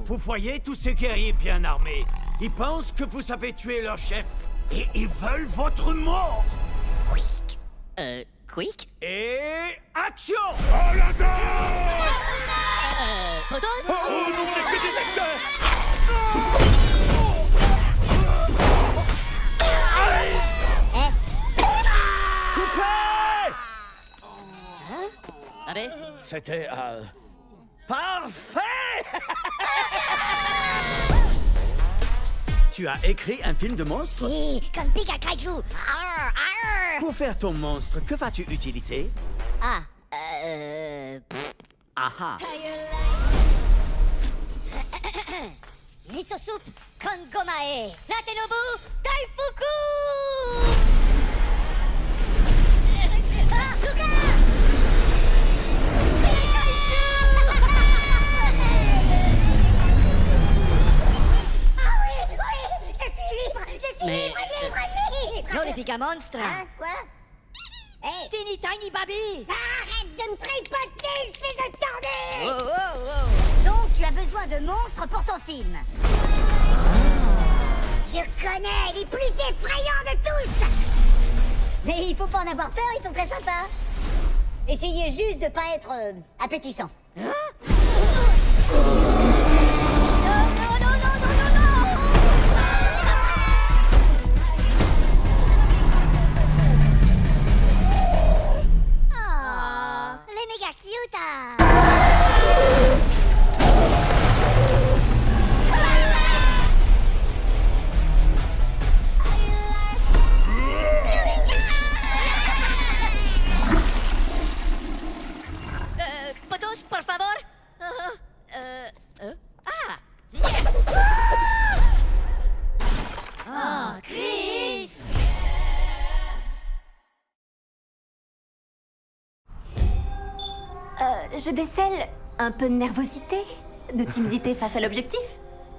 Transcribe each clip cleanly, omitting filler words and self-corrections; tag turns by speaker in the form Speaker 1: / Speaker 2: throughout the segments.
Speaker 1: Vous voyez tous ces guerriers bien armés? Ils pensent que vous avez tué leur chef et ils veulent votre mort.
Speaker 2: Quick?
Speaker 1: Et action!
Speaker 3: Oh la dame!
Speaker 2: Potos?
Speaker 3: Oh non, on est que des acteurs!
Speaker 1: Coupez!
Speaker 2: Allez.
Speaker 1: C'était parfait! Tu as écrit un film de monstre?
Speaker 4: Si, comme Pika Kaiju. Arr, arr.
Speaker 1: Pour faire ton monstre, que vas-tu utiliser?
Speaker 4: Ah,
Speaker 1: Ah ah.
Speaker 4: Miso soup, Kongomae. Natenobu, Daifuku! Ah, Luka!
Speaker 2: Non, les Pika Monstres.
Speaker 4: Hein? Quoi? Hey!
Speaker 2: Teeny Tiny Baby.
Speaker 4: Arrête de me tripoter, espèce de tordu!
Speaker 2: Oh, oh, oh.
Speaker 4: Donc, tu as besoin de monstres pour ton film. Je connais les plus effrayants de tous! Mais il faut pas en avoir peur, ils sont très sympas. Essayez juste de pas être appétissant. Non, non, non, non, non, non, non! Oh, les méga cute!
Speaker 2: Potos, por favor. Ah.
Speaker 4: Oh, Chris!
Speaker 5: Je décèle un peu de nervosité, de timidité face à l'objectif.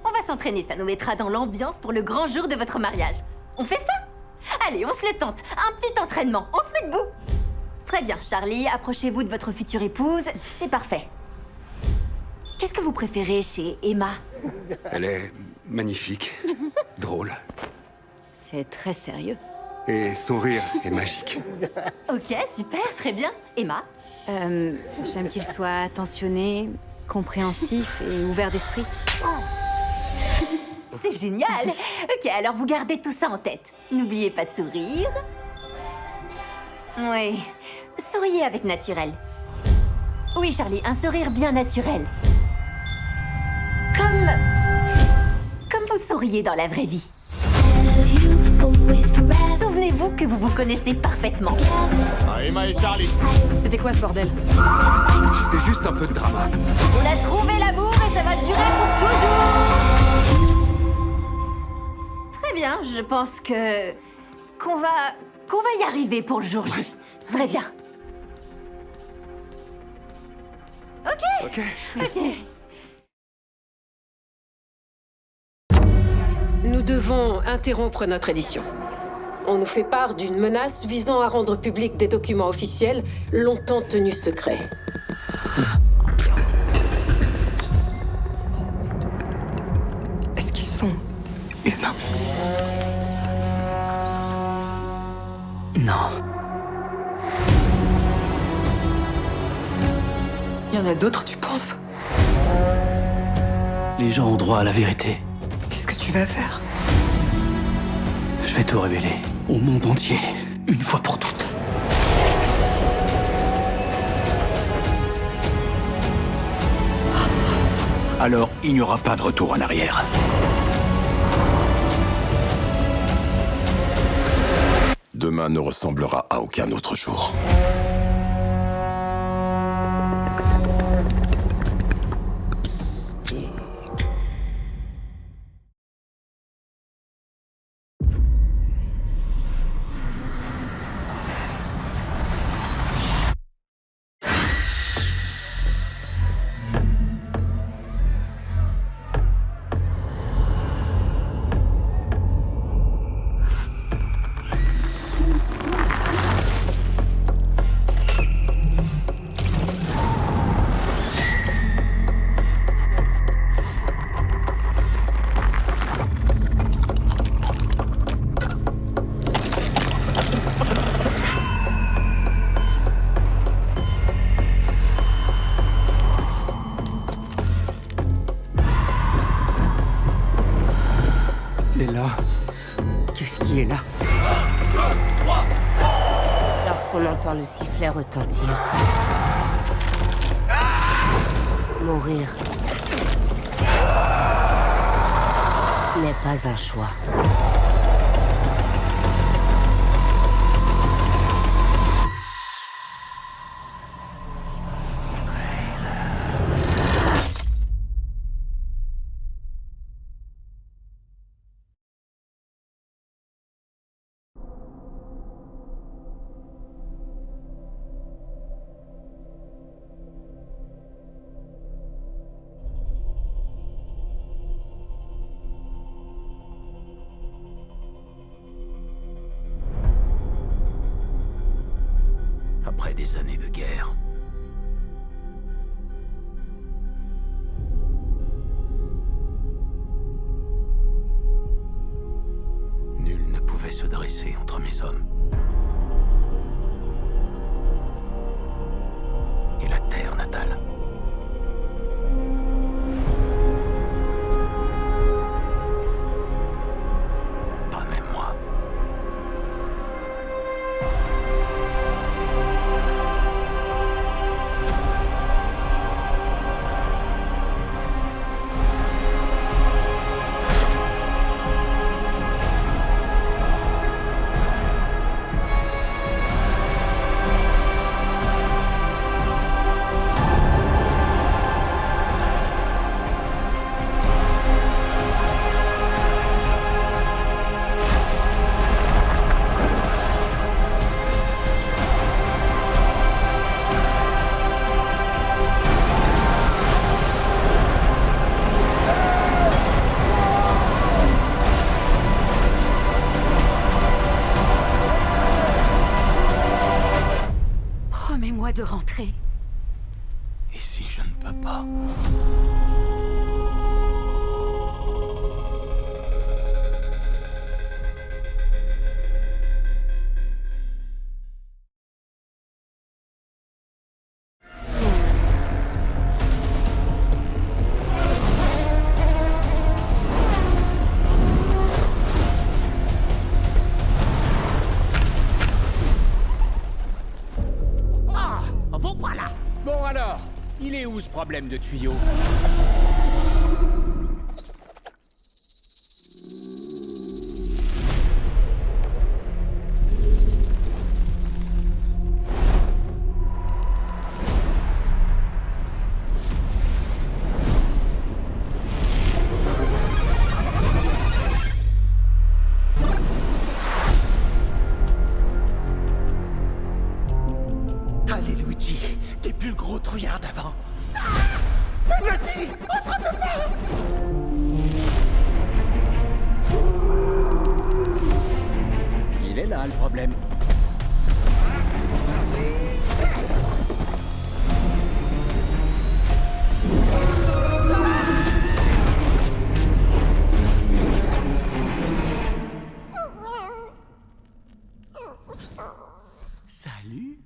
Speaker 5: On va s'entraîner, ça nous mettra dans l'ambiance pour le grand jour de votre mariage. On fait ça? Allez, on se le tente. Un petit entraînement, on se met debout. Très bien, Charlie, approchez-vous de votre future épouse. C'est parfait. Qu'est-ce que vous préférez chez Emma?
Speaker 6: Elle est magnifique, drôle,
Speaker 5: C'est très sérieux.
Speaker 6: et son rire est magique.
Speaker 5: Ok, super, très bien. Emma?
Speaker 7: J'aime qu'il soit attentionné, compréhensif et ouvert d'esprit.
Speaker 5: C'est génial. Ok, alors vous gardez tout ça en tête. N'oubliez pas de sourire. Oui, souriez avec naturel. Oui, Charlie, un sourire bien naturel. Comme vous souriez dans la vraie vie. Souvenez-vous que vous vous connaissez parfaitement.
Speaker 3: Ah, Emma et Charlie.
Speaker 7: C'était quoi ce bordel?
Speaker 6: C'est juste un peu de drama.
Speaker 5: On a trouvé l'amour et ça va durer pour toujours. Très bien, je pense qu'on va y arriver pour le jour J. Très bien.
Speaker 6: Ok.
Speaker 5: Merci.
Speaker 8: Nous devons interrompre notre édition. On nous fait part d'une menace visant à rendre public des documents officiels longtemps tenus secrets.
Speaker 9: Est-ce qu'ils sont humains? Non. Il y en a d'autres, tu penses?
Speaker 1: Les gens ont droit à la vérité.
Speaker 9: Qu'est-ce que tu vas faire?
Speaker 1: Je vais tout révéler au monde entier, une fois pour toutes.
Speaker 3: Alors, il n'y aura pas de retour en arrière. Demain ne ressemblera à aucun autre jour.
Speaker 6: C'est là. Qu'est-ce qui est là?
Speaker 10: Lorsqu'on entend le sifflet retentir. Mourir n'est pas un choix.
Speaker 1: Après des années de guerre, nul ne pouvait se dresser entre mes hommes et la terre natale. Pas même moi.
Speaker 7: Promets-moi de rentrer.
Speaker 1: Et si je ne peux pas?
Speaker 11: Vous voilà. Bon alors, il est où ce problème de tuyau?
Speaker 1: Allez, Luigi, t'es plus le gros trouillard d'avant. Vas-y, on se retrouve là.
Speaker 11: Il est là le problème. Salut.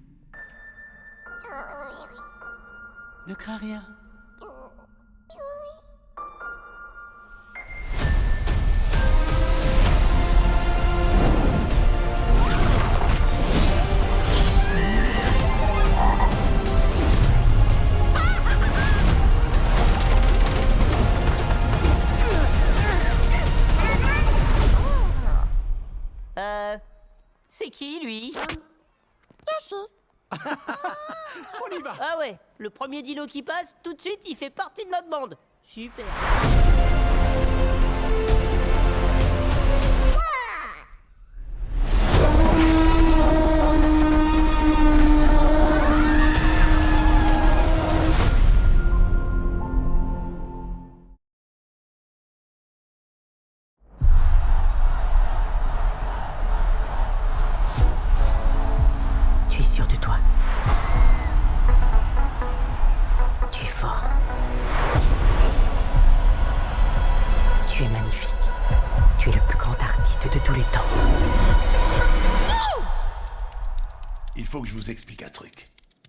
Speaker 11: Ne crains rien.
Speaker 12: C'est qui, lui?
Speaker 4: Yoshi.
Speaker 11: On y va.
Speaker 12: Ah ouais, le premier dino qui passe, tout de suite, il fait partie de notre bande. Super.
Speaker 10: Tu es sûr de toi. Tu es fort. Tu es magnifique. Tu es le plus grand artiste de tous les temps.
Speaker 3: Il faut que je vous explique un truc.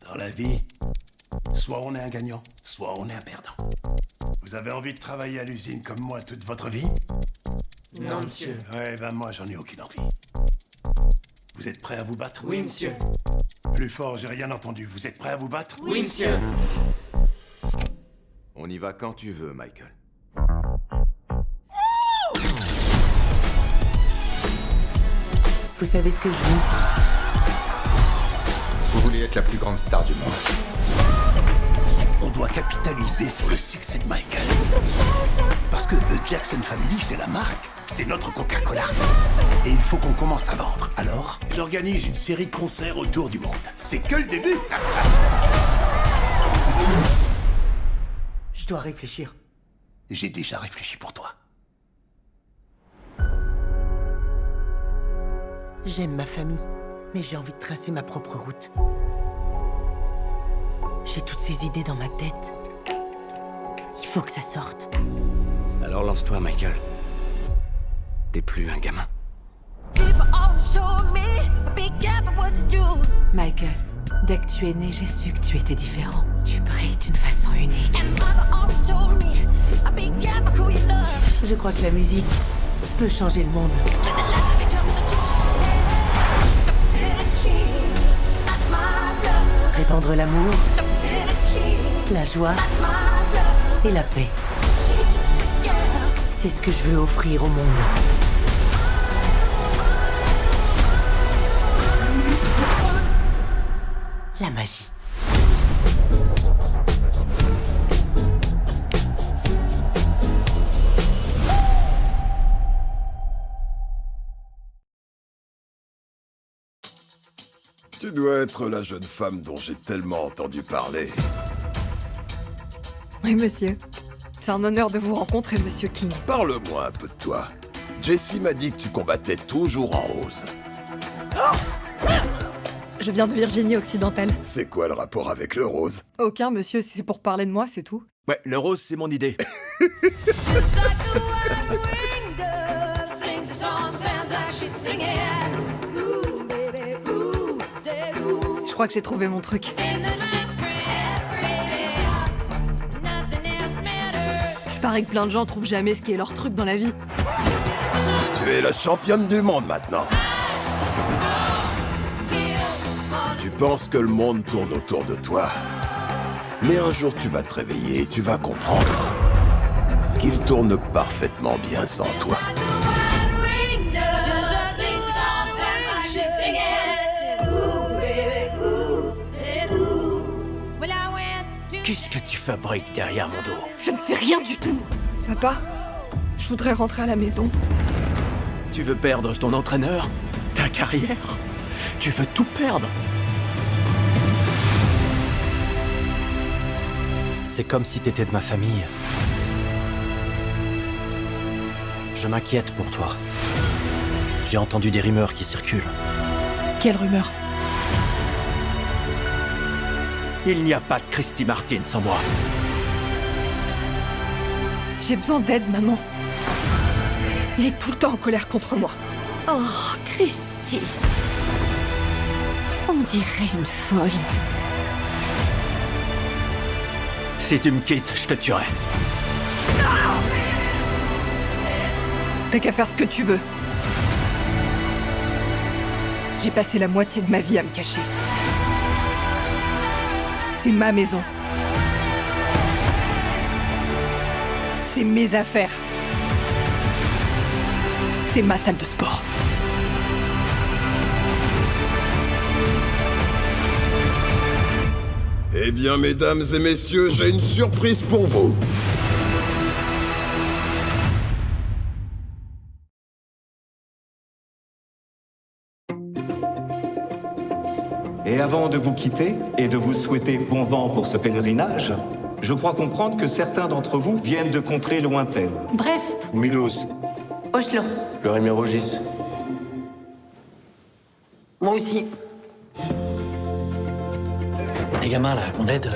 Speaker 3: Dans la vie, soit on est un gagnant, soit on est un perdant. Vous avez envie de travailler à l'usine comme moi toute votre vie?
Speaker 13: Non, monsieur.
Speaker 3: Ouais, ben moi, j'en ai aucune envie. Vous êtes prêts à vous battre?
Speaker 13: Oui, monsieur.
Speaker 3: Plus fort, j'ai rien entendu. Vous êtes prêts à vous battre?
Speaker 13: Oui, monsieur.
Speaker 14: On y va quand tu veux, Michael.
Speaker 10: Vous savez ce que je veux?
Speaker 14: Vous voulez être la plus grande star du monde.
Speaker 3: On doit capitaliser sur le succès de Michael. Parce que The Jackson Family, c'est la marque. C'est notre Coca-Cola. Et il faut qu'on commence à vendre. Alors, j'organise une série de concerts autour du monde. C'est que le début.
Speaker 10: Je dois réfléchir.
Speaker 3: J'ai déjà réfléchi pour toi.
Speaker 10: J'aime ma famille, mais j'ai envie de tracer ma propre route. J'ai toutes ces idées dans ma tête. Il faut que ça sorte.
Speaker 6: Alors lance-toi, Michael. T'es plus un gamin.
Speaker 15: Michael, dès que tu es né, j'ai su que tu étais différent. Tu brilles d'une façon unique.
Speaker 10: Je crois que la musique peut changer le monde. Répandre l'amour, la joie et la paix. C'est ce que je veux offrir au monde. La magie.
Speaker 16: Tu dois être la jeune femme dont j'ai tellement entendu parler.
Speaker 9: Oui, monsieur. C'est un honneur de vous rencontrer, monsieur King.
Speaker 16: Parle-moi un peu de toi. Jessie m'a dit que tu combattais toujours en rose.
Speaker 9: Je viens de Virginie occidentale.
Speaker 16: C'est quoi le rapport avec le rose?
Speaker 9: Aucun, monsieur, si c'est pour parler de moi, c'est tout.
Speaker 6: Ouais, le rose, c'est mon idée.
Speaker 9: Je crois que j'ai trouvé mon truc. Je parie que plein de gens trouvent jamais ce qui est leur truc dans la vie.
Speaker 16: Tu es la championne du monde maintenant. Tu penses que le monde tourne autour de toi. Mais un jour tu vas te réveiller et tu vas comprendre qu'il tourne parfaitement bien sans toi.
Speaker 6: Qu'est-ce que tu fabriques derrière mon dos?
Speaker 9: Je ne fais rien du tout. Papa, je voudrais rentrer à la maison.
Speaker 6: Tu veux perdre ton entraîneur? Ta carrière? Tu veux tout perdre? C'est comme si t'étais de ma famille. Je m'inquiète pour toi. J'ai entendu des rumeurs qui circulent.
Speaker 9: Quelle rumeur?
Speaker 6: Il n'y a pas de Christy Martin sans moi.
Speaker 9: J'ai besoin d'aide, maman. Il est tout le temps en colère contre moi.
Speaker 10: Oh, Christy. On dirait une folle.
Speaker 6: Si tu me quittes, je te tuerai.
Speaker 9: T'as qu'à faire ce que tu veux. J'ai passé la moitié de ma vie à me cacher. C'est ma maison. C'est mes affaires. C'est ma salle de sport.
Speaker 16: Eh bien, mesdames et messieurs, j'ai une surprise pour vous.
Speaker 17: Et avant de vous quitter et de vous souhaiter bon vent pour ce pèlerinage, je crois comprendre que certains d'entre vous viennent de contrées lointaines.
Speaker 5: Brest,
Speaker 13: Mulhouse.
Speaker 5: Oslo.
Speaker 13: Le Rémy-Rogis.
Speaker 6: Moi aussi. Les gamins là, qu'on aide,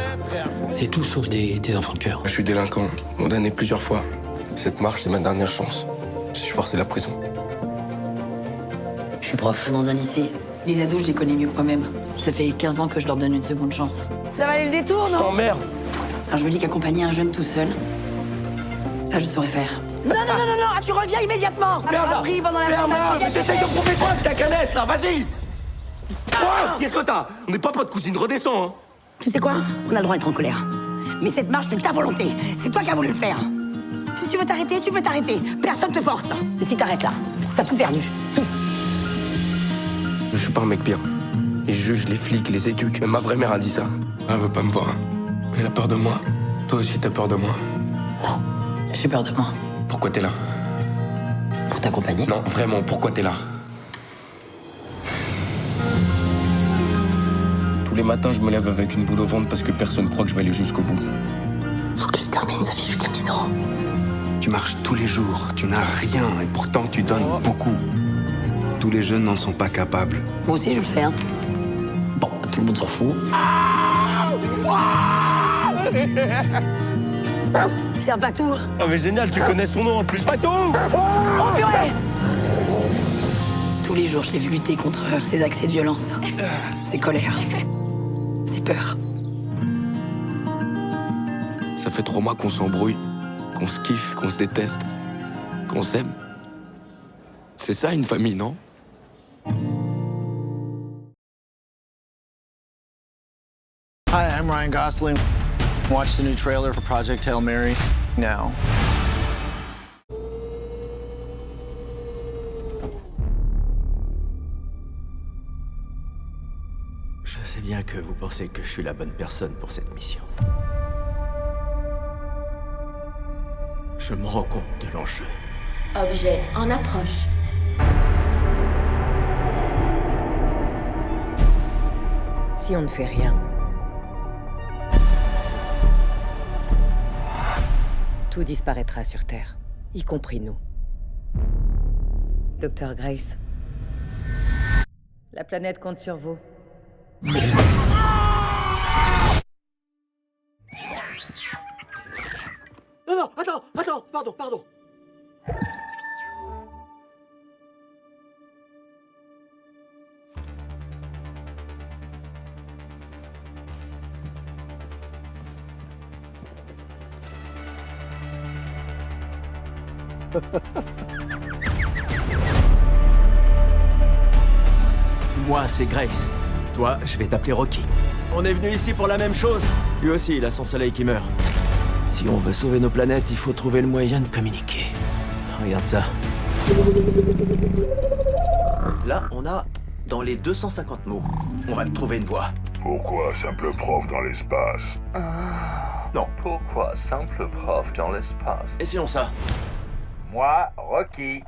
Speaker 6: c'est tout sauf des enfants de cœur.
Speaker 13: Je suis délinquant, condamné plusieurs fois. Cette marche, c'est ma dernière chance. Si je force la prison.
Speaker 12: Je suis prof dans un lycée. Les ados, je les connais mieux que moi-même. Ça fait 15 ans que je leur donne une seconde chance. Ça valait le détour, non?
Speaker 13: Je t'emmerde.
Speaker 12: Alors je me dis qu'accompagner un jeune tout seul,
Speaker 10: Ça, je saurais faire.
Speaker 12: Non, tu reviens immédiatement.
Speaker 6: Ferme-la.
Speaker 12: Appris pendant la
Speaker 6: Ferme-la.
Speaker 12: formation.
Speaker 6: Mais t'essayes de prouver quoi avec ta canette, là? Vas-y. Oh, qu'est-ce que t'as? On n'est pas potes, cousine, redescends, hein.
Speaker 10: Tu sais quoi? On a le droit d'être en colère. Mais cette marche, c'est ta volonté. C'est toi qui as voulu le faire. Si tu veux t'arrêter, tu peux t'arrêter. Personne te force. Et si t'arrêtes là, t'as tout perdu. Tout.
Speaker 13: Je suis pas un mec bien. Ils jugent les flics, les éduques. Ma vraie mère a dit ça. Elle veut pas me voir. Elle a peur de moi. Toi aussi, t'as peur de moi.
Speaker 10: Non, j'ai peur de moi.
Speaker 13: Pourquoi t'es là?
Speaker 10: Pour t'accompagner.
Speaker 13: Non, vraiment, pourquoi t'es là? Tous les matins, je me lève avec une boule au ventre parce que personne croit que je vais aller jusqu'au bout.
Speaker 10: Faut que tu termines ce fichu camino.
Speaker 14: Tu marches tous les jours, tu n'as rien et pourtant tu donnes beaucoup. Tous les jeunes n'en sont pas capables.
Speaker 10: Moi aussi, je le fais, hein. Bon, tout le monde s'en fout. C'est un patou.
Speaker 6: Oh, mais génial, tu connais son nom en plus. Patou!
Speaker 10: Oh, purée! Tous les jours, je l'ai vu lutter contre ses accès de violence. Ses colères. Ses peurs.
Speaker 13: Ça fait 3 mois qu'on s'embrouille, qu'on se kiffe, qu'on se déteste, qu'on s'aime. C'est ça une famille, non?
Speaker 18: Hi, I'm Ryan Gosling. Watch the new trailer for Project Hail Mary now.
Speaker 6: Je sais bien que vous pensez que je suis la bonne personne pour cette mission. Je me rends compte de l'enjeu.
Speaker 5: Objet en approche.
Speaker 10: Si on ne fait rien, tout disparaîtra sur Terre, y compris nous. Docteur Grace, la planète compte sur vous.
Speaker 6: Non, attends, pardon. Moi, c'est Grace. Toi, je vais t'appeler Rocky. On est venu ici pour la même chose. Lui aussi, il a son soleil qui meurt. Si on veut sauver nos planètes, il faut trouver le moyen de communiquer. Regarde ça. Là, on a dans les 250 mots. On va me trouver une voie.
Speaker 19: Pourquoi simple prof dans l'espace?
Speaker 6: Non.
Speaker 19: Pourquoi simple prof dans l'espace?
Speaker 6: Et sinon ça?
Speaker 19: Moi, Rocky.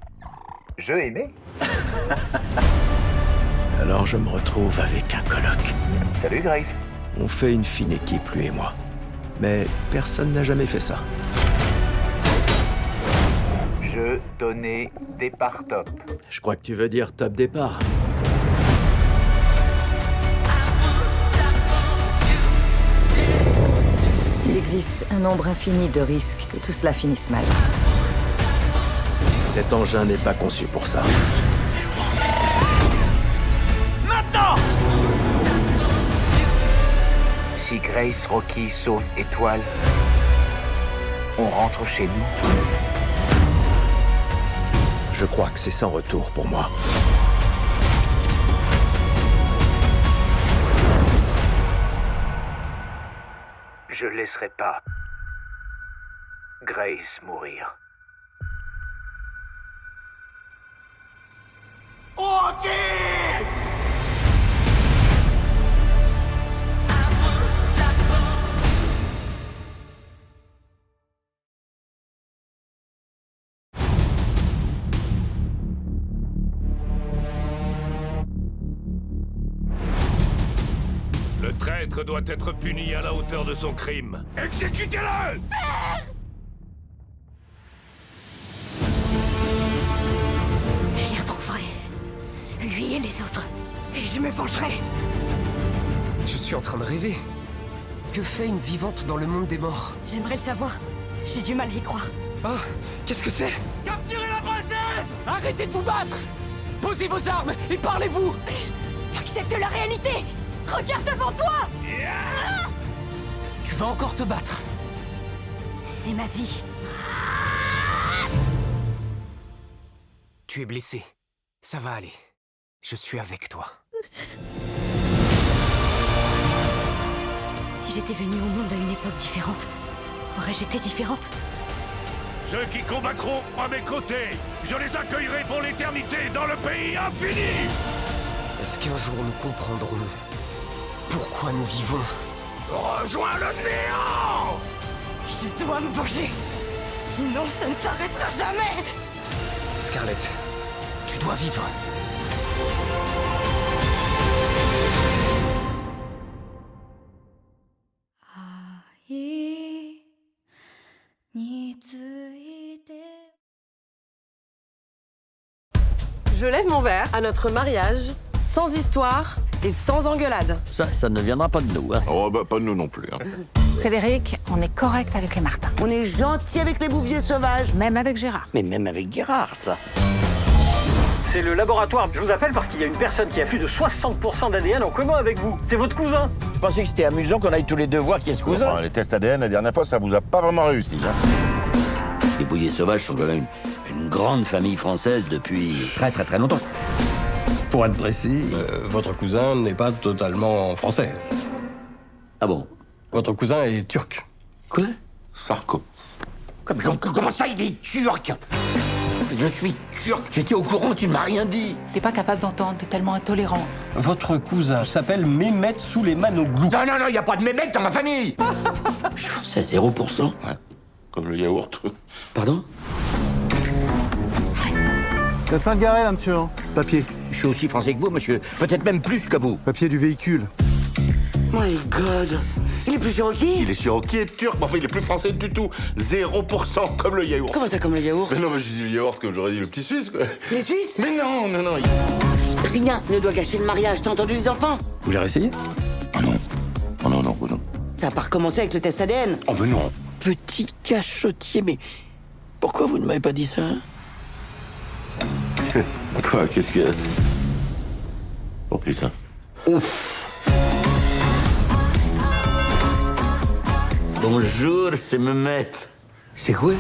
Speaker 19: Je aimais.
Speaker 6: Alors je me retrouve avec un coloc.
Speaker 19: Salut Grace.
Speaker 6: On fait une fine équipe, lui et moi. Mais personne n'a jamais fait ça.
Speaker 19: Je donnais départ top.
Speaker 6: Je crois que tu veux dire top départ.
Speaker 10: Il existe un nombre infini de risques que tout cela finisse mal.
Speaker 6: Cet engin n'est pas conçu pour ça.
Speaker 1: Maintenant!
Speaker 19: Si Grace, Rocky sauve Étoile, on rentre chez nous.
Speaker 6: Je crois que c'est sans retour pour moi.
Speaker 19: Je laisserai pas Grace mourir.
Speaker 1: Rocky!
Speaker 20: Le traître doit être puni à la hauteur de son crime. Exécutez-le!
Speaker 2: Je les retrouverai. Lui et les autres. Et je me vengerai.
Speaker 21: Je suis en train de rêver. Que fait une vivante dans le monde des morts?
Speaker 2: J'aimerais le savoir. J'ai du mal à y croire.
Speaker 21: Ah, qu'est-ce que c'est?
Speaker 1: Capturez la princesse!
Speaker 21: Arrêtez de vous battre! Posez vos armes et parlez-vous!
Speaker 2: Accepte la réalité! Regarde devant toi!
Speaker 21: Tu vas encore te battre.
Speaker 2: C'est ma vie.
Speaker 21: Tu es blessé. Ça va aller. Je suis avec toi.
Speaker 2: Si j'étais venue au monde à une époque différente, aurais-je été différente?
Speaker 20: Ceux qui combattront à mes côtés, je les accueillerai pour l'éternité dans le pays infini.
Speaker 21: Est-ce qu'un jour nous comprendrons pourquoi nous vivons?
Speaker 20: Rejoins le néant!
Speaker 2: Je dois me venger. Sinon, ça ne s'arrêtera jamais.
Speaker 21: Scarlett, tu dois vivre.
Speaker 8: Je lève mon verre à notre mariage, sans histoire et sans engueulade.
Speaker 22: Ça ne viendra pas de nous. Hein.
Speaker 16: Oh, bah, pas de nous non plus. Hein.
Speaker 23: Frédéric, on est correct avec les Martins.
Speaker 10: On est gentil avec les bouviers sauvages.
Speaker 23: Même avec Gérard.
Speaker 22: Mais même avec Gerhardt, ça.
Speaker 24: C'est le laboratoire. Je vous appelle parce qu'il y a une personne qui a plus de 60% d'ADN en commun avec vous. C'est votre cousin.
Speaker 22: Je pensais que c'était amusant qu'on aille tous les deux voir qui est ce cousin.
Speaker 16: Enfin, les tests ADN, la dernière fois, ça vous a pas vraiment réussi. Hein.
Speaker 22: Les bouviers sauvages sont quand même une grande famille française depuis très très très longtemps.
Speaker 21: Pour être précis, votre cousin n'est pas totalement français.
Speaker 22: Ah bon?
Speaker 21: Votre cousin est turc.
Speaker 22: Quoi?
Speaker 16: Sarko.
Speaker 22: Comment ça, il est turc? Je suis turc. Tu étais au courant, tu ne m'as rien dit.
Speaker 23: T'es pas capable d'entendre, t'es tellement intolérant.
Speaker 21: Votre cousin s'appelle Mehmet Souleymanoglou.
Speaker 22: Non, il n'y a pas de Mehmet dans ma famille. Je suis français à 0%.
Speaker 16: Ouais. Comme le yaourt.
Speaker 22: Pardon?
Speaker 18: Vous êtes pas garé là, monsieur, hein? Papier.
Speaker 22: Je suis aussi français que vous, monsieur. Peut-être même plus que vous.
Speaker 18: Papier du véhicule.
Speaker 10: My God. Il est plus cherokee?
Speaker 16: Il est cherokee et turc, mais enfin, il est plus français du tout. 0% comme le yaourt.
Speaker 10: Comment ça, comme le yaourt?
Speaker 16: Mais non, mais j'ai dit le yaourt comme j'aurais dit le petit Suisse, quoi.
Speaker 10: Les Suisses?
Speaker 16: Mais non.
Speaker 10: Rien ne doit gâcher le mariage, t'as entendu les enfants?
Speaker 21: Vous voulez réessayer?
Speaker 16: Ah non. Oh non.
Speaker 10: Ça a pas recommencé avec le test ADN?
Speaker 16: Oh, mais non.
Speaker 22: Petit cachotier, mais pourquoi vous ne m'avez pas dit ça?
Speaker 16: Quoi, qu'est-ce que... Oh putain.
Speaker 22: Ouf. Bonjour, c'est Mehmet. C'est quoi?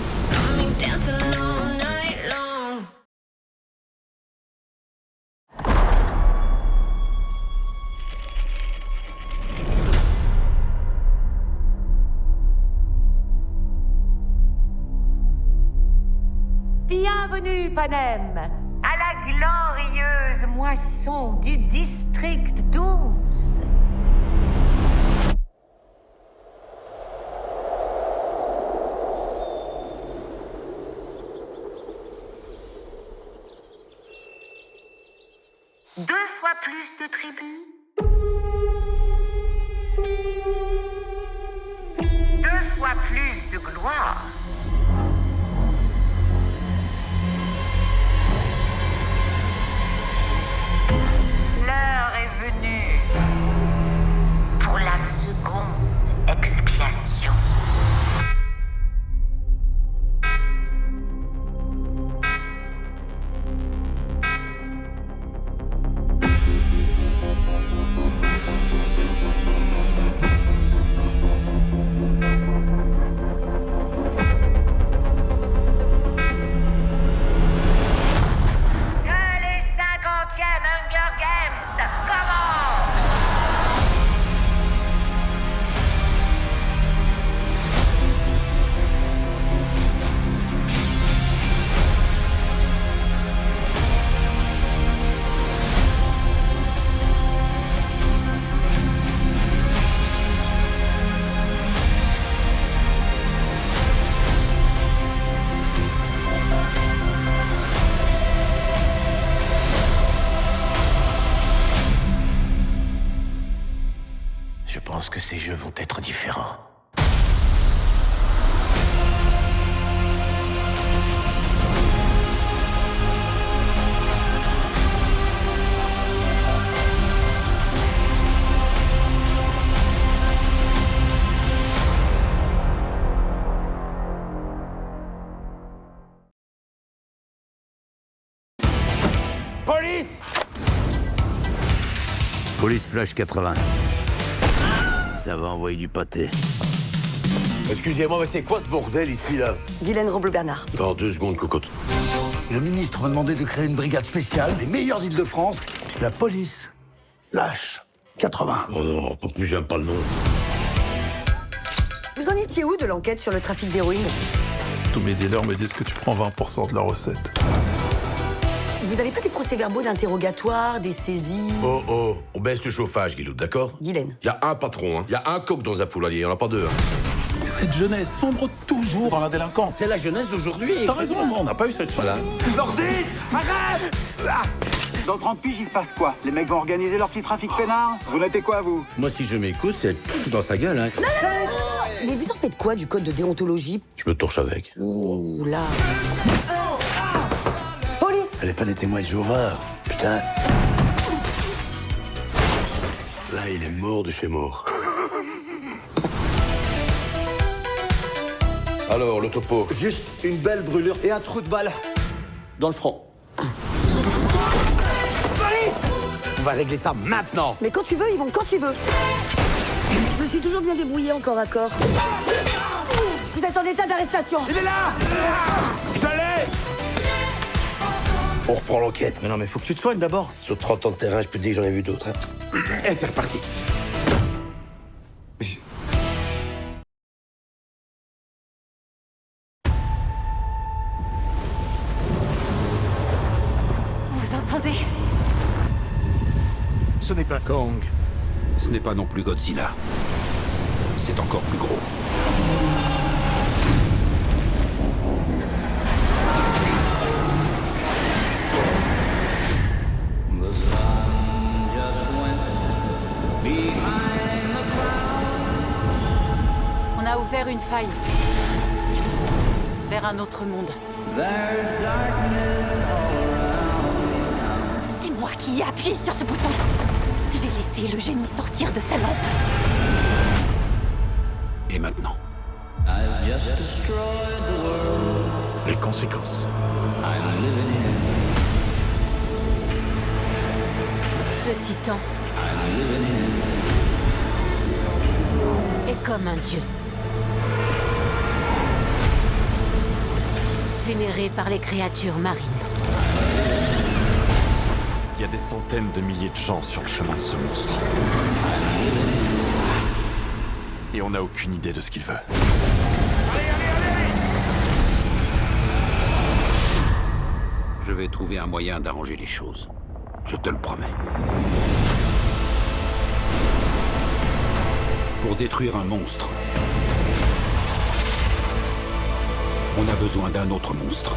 Speaker 25: Bienvenue, Panem, à la glorieuse moisson du district 12. Deux fois plus de tribus. Deux fois plus de gloire. L'heure est venue pour la seconde expiation.
Speaker 21: Je pense que ces jeux vont être différents.
Speaker 20: Police!
Speaker 22: Police Flash 80. Ça va envoyer du pâté.
Speaker 26: Excusez-moi, mais c'est quoi ce bordel ici, là?
Speaker 10: Guylaine Roble-Bernard.
Speaker 26: Dans 2 secondes, cocotte.
Speaker 3: Le ministre m'a demandé de créer une brigade spéciale, les meilleurs d'Île-de-France, la police slash 80.
Speaker 4: Oh non, en plus j'aime pas le nom.
Speaker 10: Vous en étiez où de l'enquête sur le trafic d'héroïne?
Speaker 7: Tous mes dealers me disent que tu prends 20% de leurs recettes.
Speaker 10: Vous avez pas des procès-verbaux d'interrogatoire, des saisies?
Speaker 4: Oh, on baisse le chauffage, Guilou, d'accord?
Speaker 10: Guylaine.
Speaker 4: Il y a un patron, hein. Il y a un coq dans un poulailler, il n'y en a pas deux. Hein.
Speaker 7: Cette jeunesse sombre toujours dans la délinquance.
Speaker 4: C'est la jeunesse d'aujourd'hui.
Speaker 7: T'as raison, on n'a pas eu cette chance.
Speaker 4: Voilà.
Speaker 11: Zordis, arrête! Dans 30 piges, il se passe quoi? Les mecs vont organiser leur petit trafic peinard? Vous notez quoi, vous?
Speaker 4: Moi, si je m'écoute, c'est tout dans sa gueule, hein.
Speaker 10: Non. Mais vous en faites quoi du code de déontologie?
Speaker 4: Je me torche avec.
Speaker 10: Ouh là. Police!
Speaker 3: Fallait pas des témoins de Jéhovah, putain.
Speaker 4: Là, il est mort de chez mort. Alors, le topo.
Speaker 3: Juste une belle brûlure et un trou de balle dans le front.
Speaker 22: On va régler ça maintenant.
Speaker 10: Mais quand tu veux, Yvon, quand tu veux. Je me suis toujours bien débrouillé en corps à corps. Vous êtes en état d'arrestation.
Speaker 11: Il est là! Je l'ai!
Speaker 4: On reprend l'enquête.
Speaker 3: Mais non, mais faut que tu te soignes d'abord.
Speaker 4: Sur 30 ans de terrain, je peux te dire que j'en ai vu d'autres. Hein. Et c'est reparti.
Speaker 5: Vous entendez?
Speaker 3: Ce n'est pas Kong.
Speaker 15: Ce n'est pas non plus Godzilla. C'est encore plus gros.
Speaker 23: On a ouvert une faille vers un autre monde.
Speaker 5: C'est moi qui ai appuyé sur ce bouton. J'ai laissé le génie sortir de sa lampe.
Speaker 15: Et maintenant?
Speaker 3: Les conséquences.
Speaker 5: Ce titan est comme un dieu. Vénéré par les créatures marines.
Speaker 26: Il y a des centaines de milliers de gens sur le chemin de ce monstre. Et on n'a aucune idée de ce qu'il veut.
Speaker 15: Je vais trouver un moyen d'arranger les choses. Je te le promets. Pour détruire un monstre, on a besoin d'un autre monstre.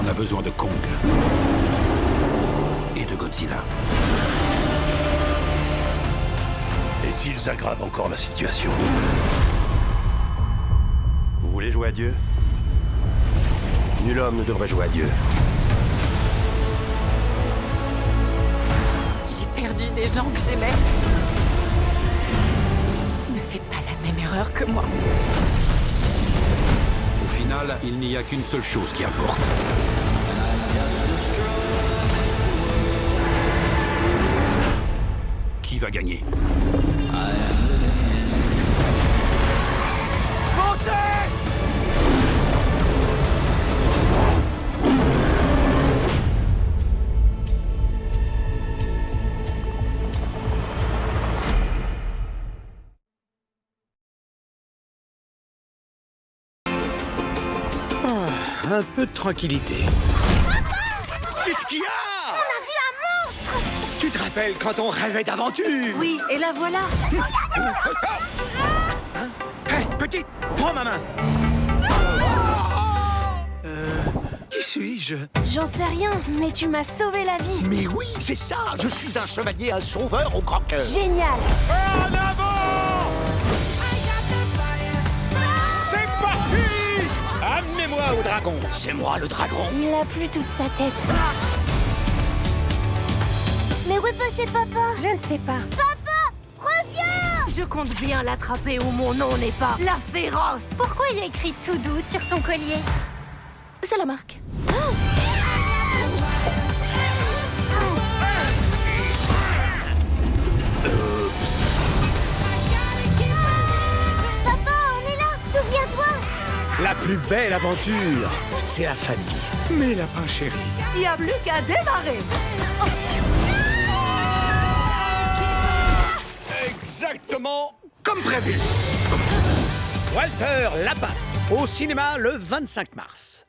Speaker 15: On a besoin de Kong et de Godzilla.
Speaker 4: Et s'ils aggravent encore la situation?
Speaker 26: Vous voulez jouer à Dieu?
Speaker 4: Nul homme ne devrait jouer à Dieu.
Speaker 5: J'ai perdu des gens que j'aimais. Ne fais pas la même erreur que moi.
Speaker 15: Au final, il n'y a qu'une seule chose qui importe. Qui va gagner?
Speaker 3: Un peu de tranquillité.
Speaker 22: Qu'est-ce qu'il y a?
Speaker 2: On a vu un monstre!
Speaker 22: Tu te rappelles quand on rêvait d'aventure?
Speaker 2: Oui, et la voilà!
Speaker 3: Hé, petite, prends ma main. Qui suis-je?
Speaker 2: J'en sais rien, mais tu m'as sauvé la vie!
Speaker 22: Mais oui, c'est ça. Je suis un chevalier, un sauveur au grand cœur.
Speaker 2: Génial!
Speaker 22: En avant! C'est parti! Amenez-moi au dragon. C'est moi le dragon.
Speaker 2: Il a plus toute sa tête. Mais où est passé papa? Je ne sais pas. Papa! Reviens! Je compte bien l'attraper où mon nom n'est pas la féroce! Pourquoi il y a écrit tout doux sur ton collier? C'est la marque. Papa, on est là! Souviens-toi!
Speaker 1: La plus belle aventure, c'est la famille. Mes lapins chéris.
Speaker 2: Il n'y a plus qu'à démarrer.
Speaker 1: Exactement comme prévu. Walter Lapin, au cinéma le 25 mars.